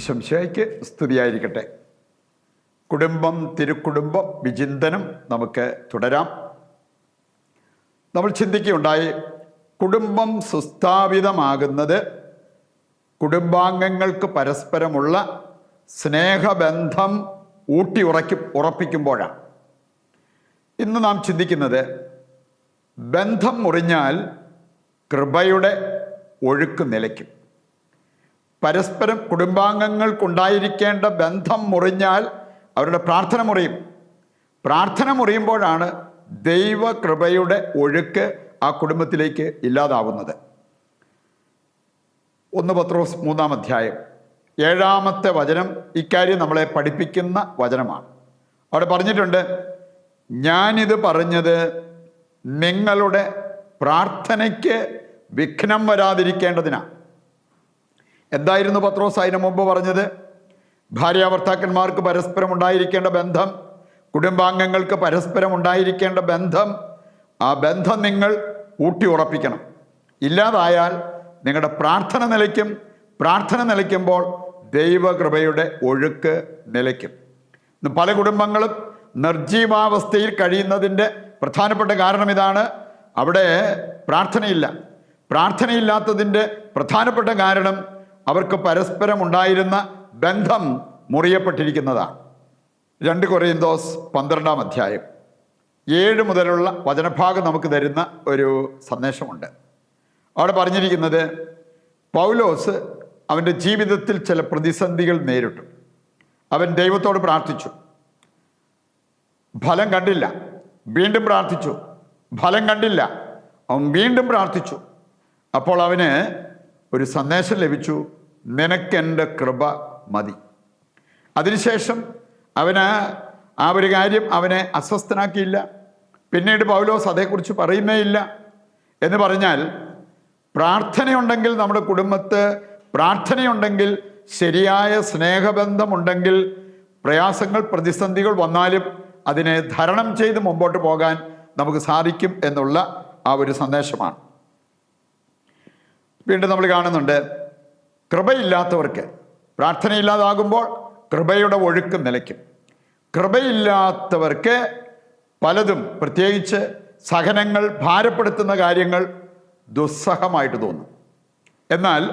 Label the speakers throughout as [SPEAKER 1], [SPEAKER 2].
[SPEAKER 1] ഈശംശയ്ക്ക് സ്തുതിയായിരിക്കട്ടെ. കുടുംബം തിരുക്കുടുംബ വിചിന്തനം നമുക്ക് തുടരാം. നമ്മൾ ചിന്തിക്കുകയുണ്ടായി, കുടുംബം സുസ്ഥാപിതമാകുന്നത് കുടുംബാംഗങ്ങൾക്ക് പരസ്പരമുള്ള സ്നേഹബന്ധം ഉറപ്പിക്കുമ്പോഴാണ്. ഇന്ന് നാം ചിന്തിക്കുന്നത്, ബന്ധം മുറിഞ്ഞാൽ കൃപയുടെ ഒഴുക്ക് നിലയ്ക്കും. പരസ്പരം കുടുംബാംഗങ്ങൾക്കുണ്ടായിരിക്കേണ്ട ബന്ധം മുറിഞ്ഞാൽ അവരുടെ പ്രാർത്ഥന മുറിയും. പ്രാർത്ഥന മുറിയുമ്പോഴാണ് ദൈവകൃപയുടെ ഒഴുക്ക് ആ കുടുംബത്തിലേക്ക് ഇല്ലാതാവുന്നത്. 1 പത്രോസ് 3-ാം അധ്യായം 7-ാമത്തെ വചനം ഇക്കാര്യം നമ്മളെ പഠിപ്പിക്കുന്ന വചനമാണ്. അവിടെ പറഞ്ഞിട്ടുണ്ട്, ഞാനിത് പറഞ്ഞത് നിങ്ങളുടെ പ്രാർത്ഥനയ്ക്ക് വിഘ്നം വരാതിരിക്കേണ്ടതിനാണ്. എന്തായിരുന്നു പത്രോസ് അതിനു മുമ്പ് പറഞ്ഞത്? ഭാര്യാഭർത്താക്കന്മാർക്ക് പരസ്പരം ഉണ്ടായിരിക്കേണ്ട ബന്ധം, കുടുംബാംഗങ്ങൾക്ക് പരസ്പരം ഉണ്ടായിരിക്കേണ്ട ബന്ധം, ആ ബന്ധം നിങ്ങൾ ഉറപ്പിക്കണം. ഇല്ലാതായാൽ നിങ്ങളുടെ പ്രാർത്ഥന നിലയ്ക്കും. പ്രാർത്ഥന നിലയ്ക്കുമ്പോൾ ദൈവകൃപയുടെ ഒഴുക്ക് നിലയ്ക്കും. ഇന്ന് പല കുടുംബങ്ങളും നിർജീവാവസ്ഥയിൽ കഴിയുന്നതിൻ്റെ പ്രധാനപ്പെട്ട കാരണം ഇതാണ്. അവിടെ പ്രാർത്ഥനയില്ല. പ്രാർത്ഥനയില്ലാത്തതിൻ്റെ പ്രധാനപ്പെട്ട കാരണം അവർക്ക് പരസ്പരം ഉണ്ടായിരുന്ന ബന്ധം മുറിയപ്പെട്ടിരിക്കുന്നതാണ്. 2 കൊരിന്തോസ് 12-ാം അധ്യായം 7 മുതലുള്ള വചനഭാഗം നമുക്ക് തരുന്ന ഒരു സന്ദേശമുണ്ട്. അവിടെ പറഞ്ഞിരിക്കുന്നത്, പൗലോസ് അവൻ്റെ ജീവിതത്തിൽ ചില പ്രതിസന്ധികൾ നേരിട്ടു. അവൻ ദൈവത്തോട് പ്രാർത്ഥിച്ചു, ഫലം കണ്ടില്ല. വീണ്ടും പ്രാർത്ഥിച്ചു, ഫലം കണ്ടില്ല. അവൻ വീണ്ടും പ്രാർത്ഥിച്ചു. അപ്പോൾ അവന് ഒരു സന്ദേശം ലഭിച്ചു, നിനക്കെൻ്റെ കൃപ മതി. അതിനുശേഷം അവന് ആ ഒരു കാര്യം അവനെ അസ്വസ്ഥനാക്കിയില്ല. പിന്നീട് പൗലോസ് അതേക്കുറിച്ച് പറയുന്നേയില്ല. എന്ന് പറഞ്ഞാൽ, പ്രാർത്ഥനയുണ്ടെങ്കിൽ, നമ്മുടെ കുടുംബത്ത് പ്രാർത്ഥനയുണ്ടെങ്കിൽ, ശരിയായ സ്നേഹബന്ധമുണ്ടെങ്കിൽ, പ്രയാസങ്ങൾ പ്രതിസന്ധികൾ വന്നാലും അതിനെ തരണം ചെയ്ത് മുമ്പോട്ട് പോകാൻ നമുക്ക് സാധിക്കും എന്നുള്ള ആ ഒരു സന്ദേശമാണ്. വീണ്ടും നമ്മൾ കാണുന്നുണ്ട്, കൃപയില്ലാത്തവർക്ക്, പ്രാർത്ഥനയില്ലാതാകുമ്പോൾ കൃപയുടെ ഒഴുക്ക് നിലയ്ക്കും. കൃപയില്ലാത്തവർക്ക് പലതും, പ്രത്യേകിച്ച് സഹനങ്ങൾ, ഭാരപ്പെടുത്തുന്ന കാര്യങ്ങൾ ദുസ്സഹമായിട്ട് തോന്നും. എന്നാൽ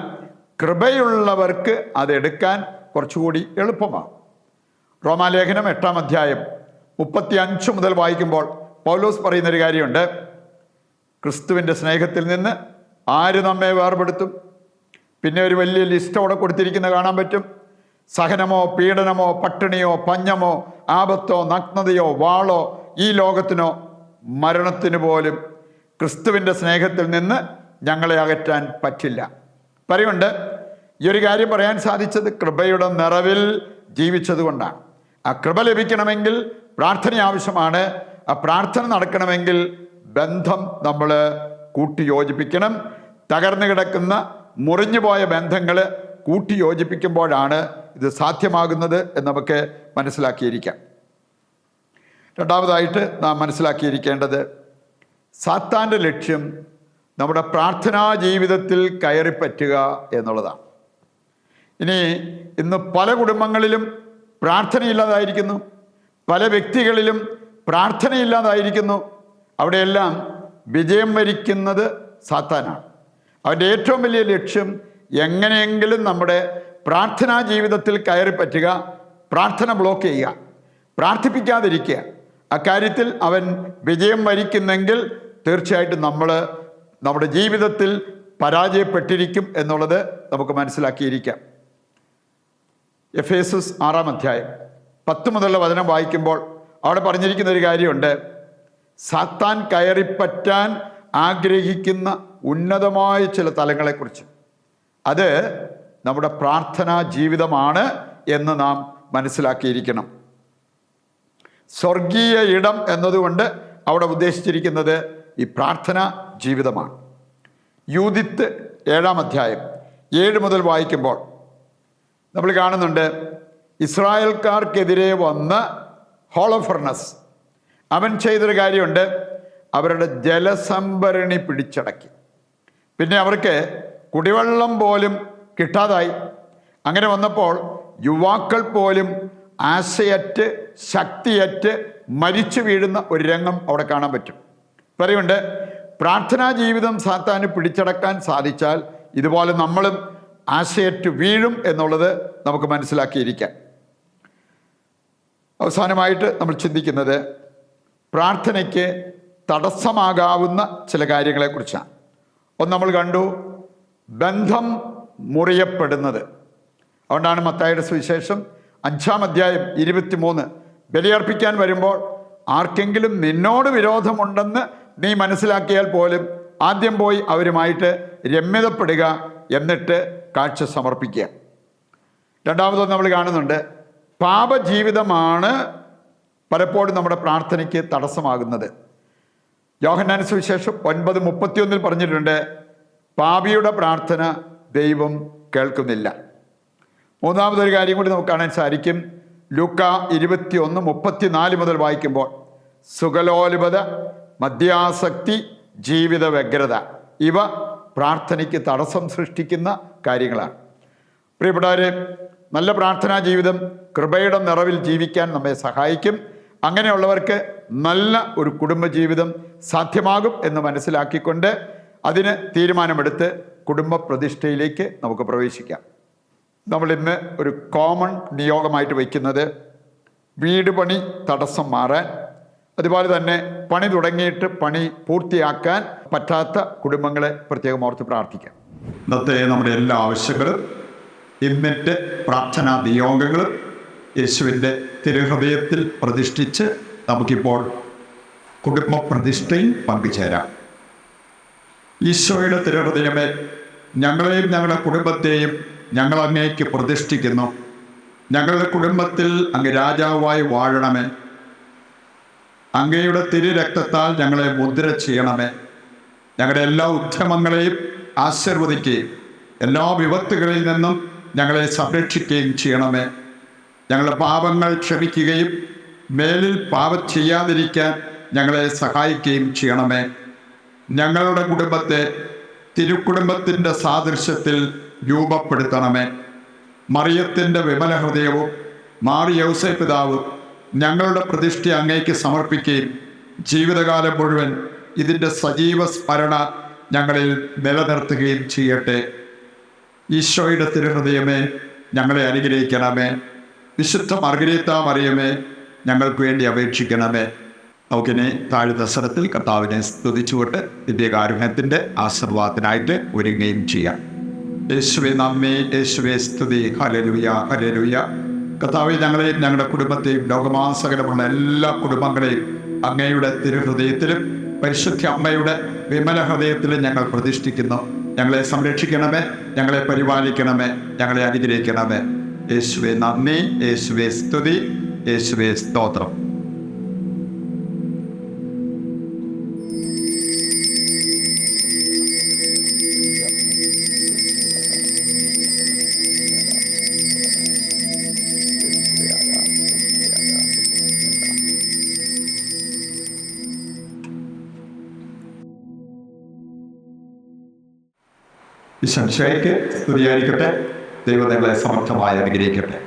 [SPEAKER 1] കൃപയുള്ളവർക്ക് അതെടുക്കാൻ കുറച്ചുകൂടി എളുപ്പമാണ്. റോമാലേഖനം 8-ാം അധ്യായം 35 മുതൽ വായിക്കുമ്പോൾ പൗലോസ് പറയുന്നൊരു കാര്യമുണ്ട്, ക്രിസ്തുവിൻ്റെ സ്നേഹത്തിൽ നിന്ന് ആര് നമ്മെ വേർപെടുത്തും? പിന്നെ ഒരു വലിയ ലിസ്റ്റ് അവിടെ കൊടുത്തിരിക്കുന്ന കാണാൻ പറ്റും. സഹനമോ, പീഡനമോ, പട്ടിണിയോ, പഞ്ഞമോ, ആപത്തോ, നഗ്നതയോ, വാളോ, ഈ ലോകത്തിനോ മരണത്തിന് പോലും ക്രിസ്തുവിൻ്റെ സ്നേഹത്തിൽ നിന്ന് ഞങ്ങളെ അകറ്റാൻ പറ്റില്ല. പറയുന്നുണ്ട്, ഈ ഒരു കാര്യം പറയാൻ സാധിച്ചത് കൃപയുടെ നിറവിൽ ജീവിച്ചത് കൊണ്ടാണ്. ആ കൃപ ലഭിക്കണമെങ്കിൽ പ്രാർത്ഥന ആവശ്യമാണ്. ആ പ്രാർത്ഥന നടക്കണമെങ്കിൽ ബന്ധം നമ്മൾ കൂട്ടിയോജിപ്പിക്കണം. തകർന്നു കിടക്കുന്ന, മുറിഞ്ഞുപോയ ബന്ധങ്ങൾ കൂട്ടിയോജിപ്പിക്കുമ്പോഴാണ് ഇത് സാധ്യമാകുന്നത് എന്ന് നമുക്ക് മനസ്സിലാക്കിയിരിക്കാം. രണ്ടാമതായിട്ട് നാം മനസ്സിലാക്കിയിരിക്കേണ്ടത്, സാത്താൻ്റെ ലക്ഷ്യം നമ്മുടെ പ്രാർത്ഥനാ ജീവിതത്തിൽ കയറിപ്പറ്റുക എന്നുള്ളതാണ്. ഇന്ന് പല കുടുംബങ്ങളിലും പ്രാർത്ഥനയില്ലാതായിരിക്കുന്നു, പല വ്യക്തികളിലും പ്രാർത്ഥനയില്ലാതായിരിക്കുന്നു. അവിടെയെല്ലാം വിജയം വരിക്കുന്നത് സാത്താനാണ്. അവൻ്റെ ഏറ്റവും വലിയ ലക്ഷ്യം എങ്ങനെയെങ്കിലും നമ്മുടെ പ്രാർത്ഥനാ ജീവിതത്തിൽ കയറി പറ്റുക, പ്രാർത്ഥന ബ്ലോക്ക് ചെയ്യുക, പ്രാർത്ഥിപ്പിക്കാതിരിക്കുക. അക്കാര്യത്തിൽ അവൻ വിജയം വരിക്കുന്നെങ്കിൽ തീർച്ചയായിട്ടും നമ്മൾ നമ്മുടെ ജീവിതത്തിൽ പരാജയപ്പെട്ടിരിക്കും എന്നുള്ളത് നമുക്ക് മനസ്സിലാക്കിയിരിക്കാം. എഫേസസ് 6-ാം അധ്യായം 10 മുതലുള്ള വചനം വായിക്കുമ്പോൾ അവിടെ പറഞ്ഞിരിക്കുന്ന ഒരു കാര്യമുണ്ട്, സാത്താൻ കയറിപ്പറ്റാൻ ആഗ്രഹിക്കുന്ന ഉന്നതമായ ചില തലങ്ങളെക്കുറിച്ച്. അത് നമ്മുടെ പ്രാർത്ഥനാ ജീവിതമാണ് എന്ന് നാം മനസ്സിലാക്കിയിരിക്കണം. സ്വർഗീയ ഇടം എന്നതുകൊണ്ട് അവിടെ ഉദ്ദേശിച്ചിരിക്കുന്നത് ഈ പ്രാർത്ഥനാ ജീവിതമാണ്. യൂദിത്ത് 7-ാം അധ്യായം 7 മുതൽ വായിക്കുമ്പോൾ നമ്മൾ കാണുന്നുണ്ട്, ഇസ്രായേൽക്കാർക്കെതിരെ വന്ന ഹോളോഫർണസ് അവൻ ചെയ്തൊരു കാര്യമുണ്ട്, അവരുടെ ജലസംഭരണി പിടിച്ചടക്കി. പിന്നെ അവർക്ക് കുടിവെള്ളം പോലും കിട്ടാതായി. അങ്ങനെ വന്നപ്പോൾ യുവാക്കൾ പോലും ആശയറ്റ് ശക്തിയറ്റ് മരിച്ചു വീഴുന്ന ഒരു രംഗം അവിടെ കാണാൻ പറ്റും. പറയുന്നുണ്ട്, പ്രാർത്ഥനാ ജീവിതം സാത്താന് പിടിച്ചടക്കാൻ സാധിച്ചാൽ ഇതുപോലെ നമ്മളും ആശയറ്റ് വീഴും എന്നുള്ളത് നമുക്ക് മനസ്സിലാക്കിയിരിക്കാം. അവസാനമായിട്ട് നമ്മൾ ചിന്തിക്കുന്നത് പ്രാർത്ഥനയ്ക്ക് തടസ്സമാകാവുന്ന ചില കാര്യങ്ങളെക്കുറിച്ചാണ്. ഒന്ന് നമ്മൾ കണ്ടു, ബന്ധം മുറിയപ്പെടുന്നത്. അതുകൊണ്ടാണ് മത്തായിയുടെ സുവിശേഷം 5-ാം അധ്യായം 23, ബലിയർപ്പിക്കാൻ വരുമ്പോൾ ആർക്കെങ്കിലും നിന്നോട് വിരോധമുണ്ടെന്ന് നീ മനസ്സിലാക്കിയാൽ പോലും ആദ്യം പോയി അവരുമായിട്ട് രമ്യതപ്പെടുക, എന്നിട്ട് കാഴ്ച സമർപ്പിക്കുക. രണ്ടാമതൊന്ന് നമ്മൾ കാണുന്നുണ്ട്, പാപജീവിതമാണ് പലപ്പോഴും നമ്മുടെ പ്രാർത്ഥനയ്ക്ക് തടസ്സമാകുന്നത്. യോഹന്നാൻ സുവിശേഷം 9:31 പറഞ്ഞിട്ടുണ്ട്, പാപിയുടെ പ്രാർത്ഥന ദൈവം കേൾക്കുന്നില്ല. മൂന്നാമതൊരു കാര്യം കൂടി നമുക്ക് കാണാൻ സാധിക്കും. ലൂക്ക 21:34 മുതൽ വായിക്കുമ്പോൾ, സുഖലോലുപത, മദ്യാസക്തി, ജീവിത വ്യഗ്രത, ഇവ പ്രാർത്ഥനയ്ക്ക് തടസ്സം സൃഷ്ടിക്കുന്ന കാര്യങ്ങളാണ്. പ്രിയപ്പെട്ടവരെ, നല്ല പ്രാർത്ഥനാ ജീവിതം കൃപയുടെ നിറവിൽ ജീവിക്കാൻ നമ്മെ സഹായിക്കും. അങ്ങനെയുള്ളവർക്ക് നല്ല ഒരു കുടുംബജീവിതം സാധ്യമാകും എന്ന് മനസ്സിലാക്കിക്കൊണ്ട് അതിന് തീരുമാനമെടുത്ത് കുടുംബ പ്രതിഷ്ഠയിലേക്ക് നമുക്ക് പ്രവേശിക്കാം. നമ്മളിന്ന് ഒരു കോമൺ നിയോഗമായിട്ട് വയ്ക്കുന്നത് വീട് പണി തടസ്സം മാറാൻ, അതുപോലെ തന്നെ പണി തുടങ്ങിയിട്ട് പണി പൂർത്തിയാക്കാൻ പറ്റാത്ത കുടുംബങ്ങളെ പ്രത്യേകം ഓർത്ത് പ്രാർത്ഥിക്കാം. ഇന്നത്തെ നമ്മുടെ എല്ലാ ആവശ്യങ്ങളും ഇന്നത്തെ പ്രാർത്ഥനാ നിയോഗങ്ങളും യേശുവിൻ്റെ തിരുഹൃദയത്തിൽ പ്രതിഷ്ഠിച്ച് നമുക്കിപ്പോൾ കുടുംബ പ്രതിഷ്ഠയിൽ പങ്കുചേരാം. ഈശോയുടെ തിരുഹൃദയമേ, ഞങ്ങളെയും ഞങ്ങളുടെ കുടുംബത്തെയും ഞങ്ങൾ അങ്ങേക്ക് പ്രതിഷ്ഠിക്കുന്നു. ഞങ്ങളുടെ കുടുംബത്തിൽ അങ്ങ് രാജാവായി വാഴണമേ. അങ്ങയുടെ തിരുരക്തത്താൽ ഞങ്ങളെ മുദ്ര ചെയ്യണമേ. ഞങ്ങളുടെ എല്ലാ ഉദ്യമങ്ങളെയും ആശീർവദിക്കുകയും എല്ലാ വിപത്തുകളിൽ നിന്നും ഞങ്ങളെ സംരക്ഷിക്കുകയും ചെയ്യണമേ. ഞങ്ങളുടെ പാപങ്ങൾ ക്ഷമിക്കുകയും മേലിൽ പാപം ചെയ്യാതിരിക്കാൻ ഞങ്ങളെ സഹായിക്കുകയും ചെയ്യണമേ. ഞങ്ങളുടെ കുടുംബത്തെ തിരുക്കുടുംബത്തിൻ്റെ സാദൃശ്യത്തിൽ രൂപപ്പെടുത്തണമേ. മറിയത്തിൻ്റെ വിമല ഹൃദയവും മാറി യൗസേ പിതാവും ഞങ്ങളുടെ പ്രതിഷ്ഠ അങ്ങേക്ക് സമർപ്പിക്കുകയും ജീവിതകാലം മുഴുവൻ ഇതിൻ്റെ സജീവ സ്മരണ ഞങ്ങളിൽ നിലനിർത്തുകയും ചെയ്യട്ടെ. ഈശോയുടെ തിരുഹൃദയമേ, ഞങ്ങളെ അനുഗ്രഹിക്കണമേ. വിശുദ്ധ മർഗരീത്ത മറിയമേ, ഞങ്ങൾക്ക് വേണ്ടി അപേക്ഷിക്കണമേ. നമുക്കിനി താഴ്ന്ന സ്ഥലത്തിൽ കർത്താവിനെ സ്തുതിച്ചുകൊണ്ട് ദിവ്യകാരുണ്യത്തിൻ്റെ ആശീർവാദത്തിനായിട്ട് ഒരുങ്ങുകയും ചെയ്യാം. യേശുവേ നന്ദി, യേശുവേ സ്തുതി. Hallelujah, hallelujah. കർത്താവേ, ഞങ്ങളെയും ഞങ്ങളുടെ കുടുംബത്തെയും ലോകമാസകലമുള്ള എല്ലാ കുടുംബങ്ങളെയും അങ്ങയുടെ തിരുഹൃദയത്തിലും പരിശുദ്ധ അമ്മയുടെ വിമല ഹൃദയത്തിലും ഞങ്ങൾ പ്രതിഷ്ഠിക്കുന്നു. ഞങ്ങളെ സംരക്ഷിക്കണമേ, ഞങ്ങളെ പരിപാലിക്കണമേ, ഞങ്ങളെ അനുഗ്രഹിക്കണമേ. യേശുവേ നന്ദി, യേശുവേ സ്തുതി, യേശുവേ സ്തോത്രം. ഈശോയ്ക്ക് സ്തുതിയായിരിക്കട്ടെ. ദൈവം നിങ്ങളെ സമർത്ഥമായി അനുഗ്രഹിക്കട്ടെ.